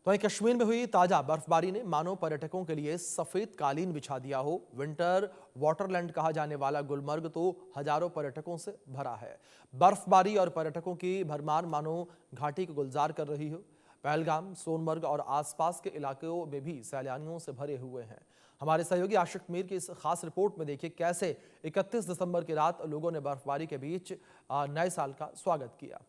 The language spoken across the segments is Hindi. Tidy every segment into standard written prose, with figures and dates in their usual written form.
वहीं कश्मीर में हुई ताजा बर्फबारी ने मानो पर्यटकों के लिए सफेद कालीन बिछा दिया हो। विंटर वॉटरलैंड कहा जाने वाला गुलमर्ग तो हजारों पर्यटकों से भरा है। बर्फबारी और पर्यटकों की भरमार मानो घाटी को गुलजार कर रही हो। पहलगाम, सोनमर्ग और आसपास के इलाकों में भी सैलानियों से भरे हुए हैं। हमारे सहयोगी आशिक मीर की इस खास रिपोर्ट में देखिए कैसे 31 दिसंबर की रात लोगों ने बर्फबारी के बीच नए साल का स्वागत किया।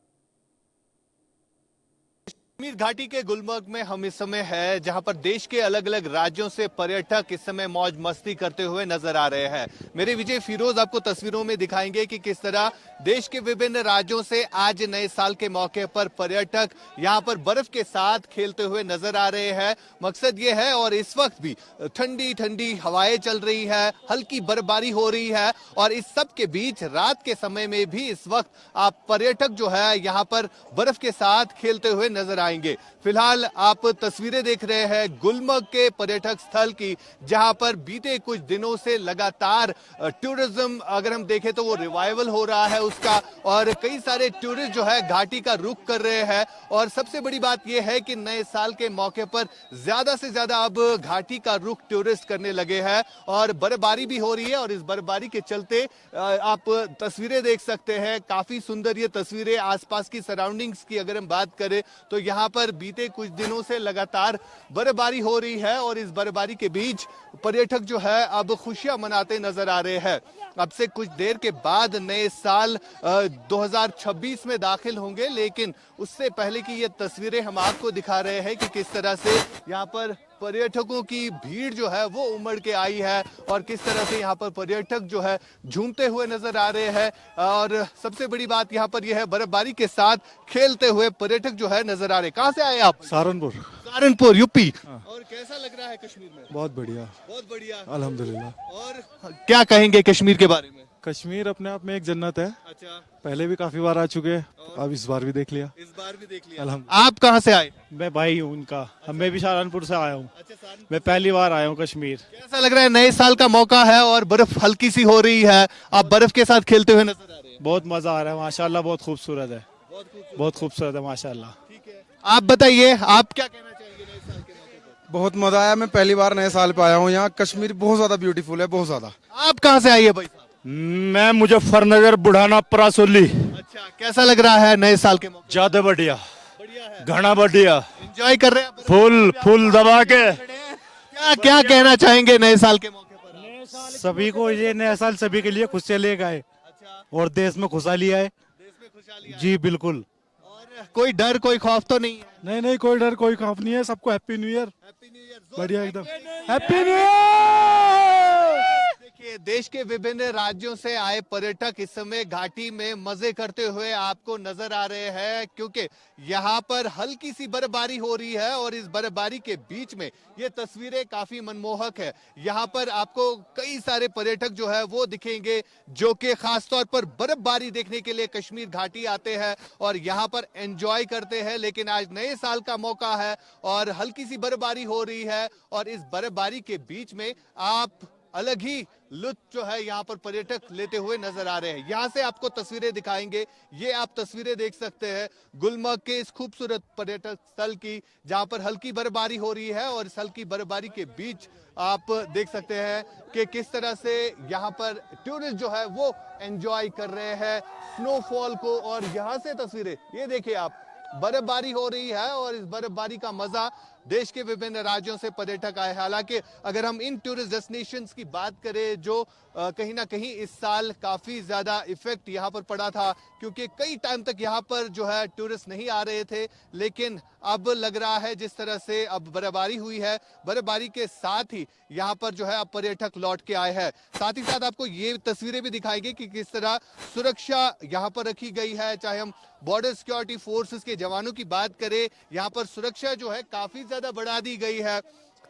कश्मीर घाटी के गुलमर्ग में हम इस समय है, जहां पर देश के अलग अलग राज्यों से पर्यटक इस समय मौज मस्ती करते हुए नजर आ रहे हैं। मेरे विजय फिरोज आपको तस्वीरों में दिखाएंगे कि किस तरह देश के विभिन्न राज्यों से आज नए साल के मौके पर पर्यटक यहां पर बर्फ के साथ खेलते हुए नजर आ रहे हैं। मकसद ये है, और इस वक्त भी ठंडी ठंडी हवाएं चल रही है, हल्की बर्फबारी हो रही है, और इस सब के बीच रात के समय में भी इस वक्त आप पर्यटक जो है यहाँ पर बर्फ के साथ खेलते हुए नजर आएंगे। फिलहाल आप तस्वीरें देख रहे हैं गुलमर्ग के पर्यटक स्थल की, जहां पर बीते कुछ दिनों से लगातार टूरिज्म अगर हम देखें तो वो रिवाइवल हो रहा है उसका, और कई सारे टूरिस्ट जो है घाटी का रुख कर रहे हैं। और सबसे बड़ी बात यह है कि नए साल के मौके पर ज्यादा से ज्यादा अब घाटी का रुख टूरिस्ट करने लगे हैं, और बर्फबारी भी हो रही है। और इस बर्फबारी के चलते आप तस्वीरें देख सकते हैं, काफी सुंदर ये तस्वीरें। आसपास की सराउंडिंग्स की अगर हम बात करें तो यहाँ पर बीते कुछ दिनों से लगातार बर्फबारी हो रही है, और इस बर्फबारी के बीच पर्यटक जो है अब खुशियां मनाते नजर आ रहे हैं। अब से कुछ देर के बाद नए साल 2026 में दाखिल होंगे, लेकिन उससे पहले की ये तस्वीरें हम आपको दिखा रहे हैं कि किस तरह से यहाँ पर पर्यटकों की भीड़ जो है वो उमड़ के आई है, और किस तरह से यहाँ पर पर्यटक जो है झूमते हुए नजर आ रहे हैं। और सबसे बड़ी बात यहाँ पर यह है, बर्फबारी के साथ खेलते हुए पर्यटक जो है नजर आ रहे हैं। कहाँ से आए आप? सहारनपुर यूपी। और कैसा लग रहा है कश्मीर में? बहुत बढ़िया, बहुत बढ़िया, अल्हम्दुलिल्लाह। और क्या कहेंगे कश्मीर के बारे में? कश्मीर अपने आप में एक जन्नत है। अच्छा, पहले भी काफी बार आ चुके हैं, अब इस बार भी देख लिया। इस बार भी देख लिया। अल्हम्दुलिल्लाह। आप कहाँ से आए? मैं भाई हूँ उनका। मैं भी सहारनपुर से आया हूँ। अच्छा, सहारनपुर। मैं पहली बार आया हूँ कश्मीर। कैसा लग रहा है? नए साल का मौका है और बर्फ हल्की सी हो रही है, आप बर्फ के साथ खेलते हुए नजर आ रहे हैं। बहुत मजा आ रहा है माशाल्लाह, बहुत खूबसूरत है, बहुत खूबसूरत है माशाल्लाह। ठीक है, आप बताइए, आप क्या कहना चाहेंगे नए साल के मौके पर? बहुत मजा आया। मैं पहली बार नए साल पे आया हूँ यहाँ। कश्मीर बहुत ज्यादा ब्यूटीफुल है, बहुत ज्यादा। आप कहाँ से आइए भाई साहब? मैं मुजफ्फरनगर बुढ़ाना परासोली। अच्छा, कैसा लग रहा है नए साल के मौके? ज्यादा बढ़िया, बढ़िया है, घना बढ़िया, एंजॉय कर रहे हैं? फुल दबा के। क्या क्या कहना चाहेंगे नए साल के मौके पर? सभी को ये नया साल सभी के लिए खुश से लेकर आए, अच्छा, और देश में खुशहाली आए। देश में खुशहाली आए। जी बिल्कुल। और कोई डर कोई खौफ तो नहीं है? नहीं, कोई डर कोई खौफ नहीं है। सबको happy new year. Happy new year. बढ़िया एकदम, हैप्पी न्यू ईयर। देखिए, देश के विभिन्न राज्यों से आए पर्यटक इस समय घाटी में मजे करते हुए आपको नजर आ रहे हैं, क्योंकि यहाँ पर हल्की सी बर्फबारी हो रही है, और इस बर्फबारी के बीच में ये तस्वीरें काफी मनमोहक है। यहाँ पर आपको कई सारे पर्यटक जो है वो दिखेंगे, जो कि खासतौर पर बर्फबारी देखने के लिए कश्मीर घाटी आते हैं और यहाँ पर एंजॉय करते हैं। लेकिन आज नए साल का मौका है और हल्की सी बर्फबारी हो रही है, और इस बर्फबारी के बीच में आप अलग ही लुत्फ जो है यहाँ पर पर्यटक लेते हुए नजर आ रहे हैं। यहाँ से आपको तस्वीरें दिखाएंगे, ये आप तस्वीरें देख सकते हैं गुलमर्ग के इस खूबसूरत पर्यटक स्थल की, जहाँ पर हल्की बर्फबारी हो रही है, और इस हल्की बर्फबारी के बीच आप देख सकते हैं कि किस तरह से यहाँ पर टूरिस्ट जो है वो एंजॉय कर रहे हैं स्नोफॉल को। और यहाँ से तस्वीरें ये देखिए आप, बर्फबारी हो रही है, और इस बर्फबारी का मजा देश के विभिन्न राज्यों से पर्यटक आए। हालांकि अगर हम इन टूरिस्ट डेस्टिनेशंस की बात करें, जो कहीं ना कहीं इस साल काफी ज्यादा इफेक्ट यहाँ पर पड़ा था, क्योंकि कई टाइम तक यहाँ पर जो है टूरिस्ट नहीं आ रहे थे। लेकिन अब लग रहा है जिस तरह से अब बर्फबारी हुई है, बर्फबारी के साथ ही यहाँ पर जो है अब पर्यटक लौट के आए हैं। साथ ही साथ आपको ये तस्वीरें भी दिखाएंगे कि किस तरह सुरक्षा यहाँ पर रखी गई है। चाहे हम बॉर्डर सिक्योरिटी फोर्सेस के जवानों की बात करें, यहाँ पर सुरक्षा जो है काफी ज्यादा बढ़ा दी गई है।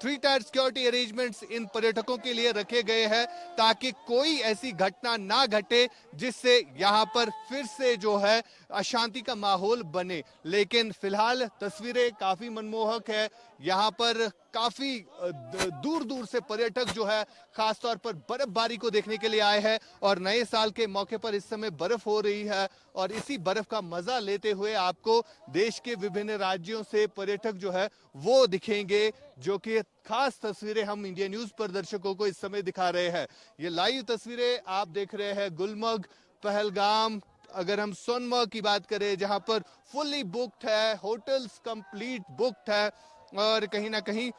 3 टायर सिक्योरिटी अरेंजमेंट्स इन पर्यटकों के लिए रखे गए हैं, ताकि कोई ऐसी घटना ना घटे जिससे यहाँ पर फिर से जो है अशांति का माहौल बने। लेकिन फिलहाल तस्वीरें काफी मनमोहक है। यहाँ पर काफी दूर दूर से पर्यटक जो है खासतौर पर बर्फबारी को देखने के लिए आए हैं, और नए साल के मौके पर इस समय बर्फ हो रही है, और इसी बर्फ का मजा लेते हुए आपको देश के विभिन्न राज्यों से पर्यटक जो है वो दिखेंगे, जो कि खास तस्वीरें हम इंडिया न्यूज पर दर्शकों को इस समय दिखा रहे हैं। ये लाइव तस्वीरें आप देख रहे हैं गुलमर्ग, पहलगाम, अगर हम सोनमर्ग की बात करें जहां पर फुल्ली बुक्ड है, होटल्स कंप्लीट बुक्ड है और कहीं ना कहीं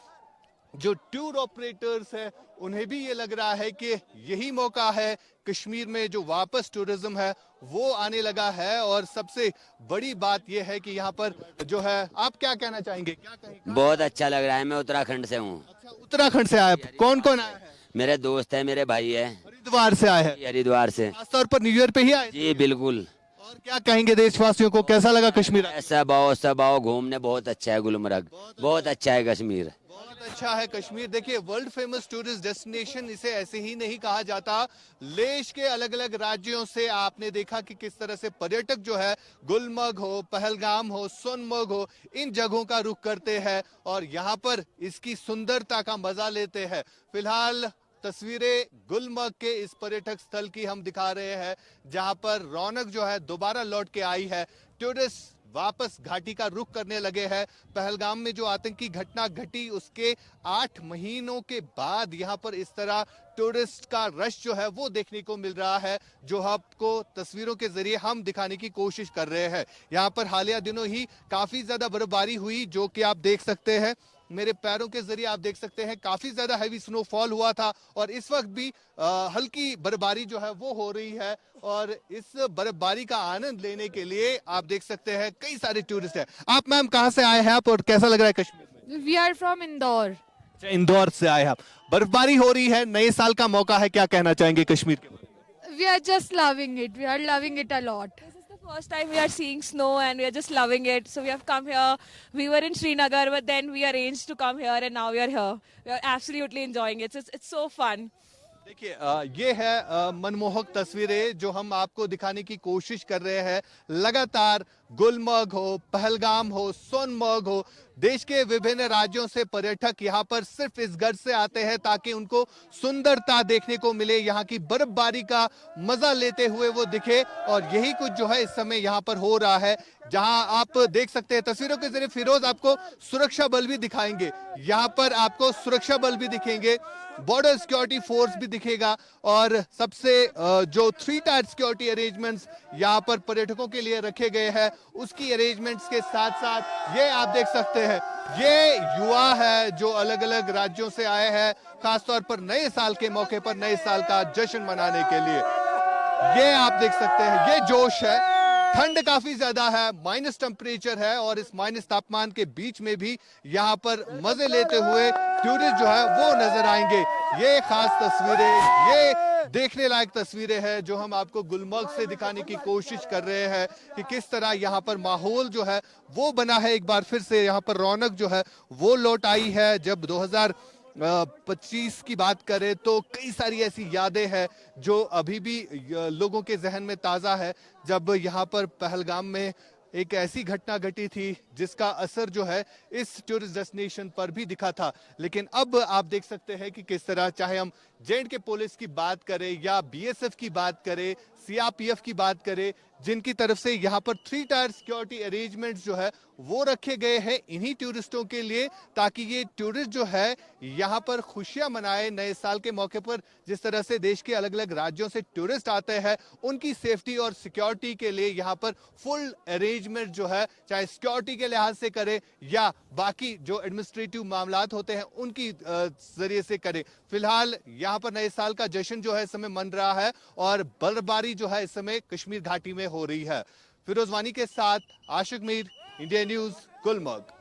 जो टूर ऑपरेटर्स है उन्हें भी ये लग रहा है कि यही मौका है कश्मीर में जो वापस टूरिज्म है वो आने लगा है। और सबसे बड़ी बात ये है कि यहाँ पर जो है, आप क्या कहना चाहेंगे, क्या कहेंगे? बहुत अच्छा लग रहा है। मैं उत्तराखंड से हूँ। अच्छा, उत्तराखंड से आए, कौन कौन आया है? मेरे दोस्त है, मेरे भाई है, हरिद्वार से आए हैं, हरिद्वार से। खासतौर पर न्यू ईयर पे ही आए। जी बिल्कुल। और क्या कहेंगे देशवासियों को, कैसा लगा कश्मीर? सब आओ घूमने, बहुत अच्छा है गुलमर्ग, बहुत अच्छा है कश्मीर। बहुत अच्छा है कश्मीर। देखिए, वर्ल्ड फेमस टूरिस्ट डेस्टिनेशन इसे ऐसे ही नहीं कहा जाता। देश के अलग अलग राज्यों से आपने देखा कि किस तरह से पर्यटक जो है गुलमर्ग हो, पहलगाम हो, सोनमर्ग हो, इन जगहों का रुख करते हैं और यहाँ पर इसकी सुंदरता का मजा लेते हैं। फिलहाल तस्वीरें गुलमर्ग के इस पर्यटक स्थल की हम दिखा रहे हैं जहां पर रौनक जो है दोबारा लौट के आई है। टूरिस्ट वापस घाटी का रुख करने लगे हैं। पहलगाम में जो आतंकी घटना घटी उसके 8 महीनों के बाद यहां पर इस तरह टूरिस्ट का रश जो है वो देखने को मिल रहा है, जो आपको तस्वीरों के जरिए हम दिखाने की कोशिश कर रहे हैं। यहाँ पर हालिया दिनों ही काफी ज्यादा बर्फबारी हुई, जो कि आप देख सकते हैं, मेरे पैरों के जरिए आप देख सकते हैं काफी ज्यादा हैवी स्नोफॉल हुआ था और इस वक्त भी हल्की बर्फबारी जो है वो हो रही है। और इस बर्फबारी का आनंद लेने के लिए आप देख सकते हैं कई सारे टूरिस्ट हैं। आप मैम कहाँ से आए हैं आप और कैसा लग रहा है कश्मीर में? We are from Indore. अच्छा, इंदौर से आए हैं आप। बर्फबारी हो रही है, नए साल का मौका है, क्या कहना चाहेंगे कश्मीर के बारे में? We are just loving it. We are loving it a lot. This is the first time we are seeing snow and we are just loving it. So we have come here. We were in Srinagar, but then we arranged to come here and now we are here. We are absolutely enjoying it. It's so fun. देखिए, ये है मनमोहक तस्वीरें जो हम आपको दिखाने की कोशिश कर रहे हैं। लगातार गुलमर्ग हो, पहलगाम हो, सोनमर्ग हो, देश के विभिन्न राज्यों से पर्यटक यहाँ पर सिर्फ इस गर्ज से आते हैं ताकि उनको सुंदरता देखने को मिले, यहाँ की बर्फबारी का मजा लेते हुए वो दिखे। और यही कुछ जो है इस समय यहाँ पर हो रहा है, जहां आप देख सकते हैं तस्वीरों के जरिए फिरोज आपको सुरक्षा बल भी दिखाएंगे। यहाँ पर आपको सुरक्षा बल भी दिखेंगे, बॉर्डर सिक्योरिटी फोर्स भी दिखेगा और सबसे जो 3 टायर सिक्योरिटी अरेंजमेंट्स यहाँ पर पर्यटकों के लिए रखे गए हैं उसकी अरेंजमेंट्स के साथ साथ ये आप देख सकते हैं, ये युवा है जो अलग अलग राज्यों से आए हैं खासतौर पर नए साल के मौके पर नए साल का जश्न मनाने के लिए। ये आप देख सकते हैं, ये जोश है। ठंड काफी ज्यादा है, माइनस टेम्परेचर है और इस माइनस तापमान के बीच में भी यहाँ पर मजे लेते हुए टूरिस्ट जो है वो नजर आएंगे। ये खास तस्वीरें, ये देखने लायक तस्वीरें हैं जो हम आपको गुलमर्ग से दिखाने की कोशिश कर रहे हैं कि किस तरह यहाँ पर माहौल जो है वो बना है। एक बार फिर से यहाँ पर रौनक जो है वो लौट आई है। जब 2025 की बात करें तो कई सारी ऐसी यादें हैं जो अभी भी लोगों के जहन में ताज़ा है, जब यहाँ पर पहलगाम में एक ऐसी घटना घटी थी जिसका असर जो है इस टूरिस्ट डेस्टिनेशन पर भी दिखा था। लेकिन अब आप देख सकते हैं कि किस तरह, चाहे हम जे.एंड.के पुलिस की बात करें या बीएसएफ की बात करें, सीआरपीएफ की बात करें, जिनकी तरफ से यहाँ पर 3 टायर सिक्योरिटी अरेंजमेंट्स जो है वो रखे गए हैं इन्हीं टूरिस्टों के लिए, ताकि ये टूरिस्ट जो है यहाँ पर खुशियां मनाए नए साल के मौके पर। जिस तरह से देश के अलग अलग राज्यों से टूरिस्ट आते हैं, उनकी सेफ्टी और सिक्योरिटी के लिए यहाँ पर फुल अरेंजमेंट जो है, चाहे सिक्योरिटी के लिहाज से करे या बाकी जो एडमिनिस्ट्रेटिव मामलात होते हैं उनकी जरिए से करे। फिलहाल यहाँ पर नए साल का जश्न जो है इस समय मन रहा है और बर्फबारी जो है इस समय कश्मीर घाटी में हो रही है। फिरोज वानी के साथ आशिक मीर, इंडिया न्यूज, गुलमर्ग।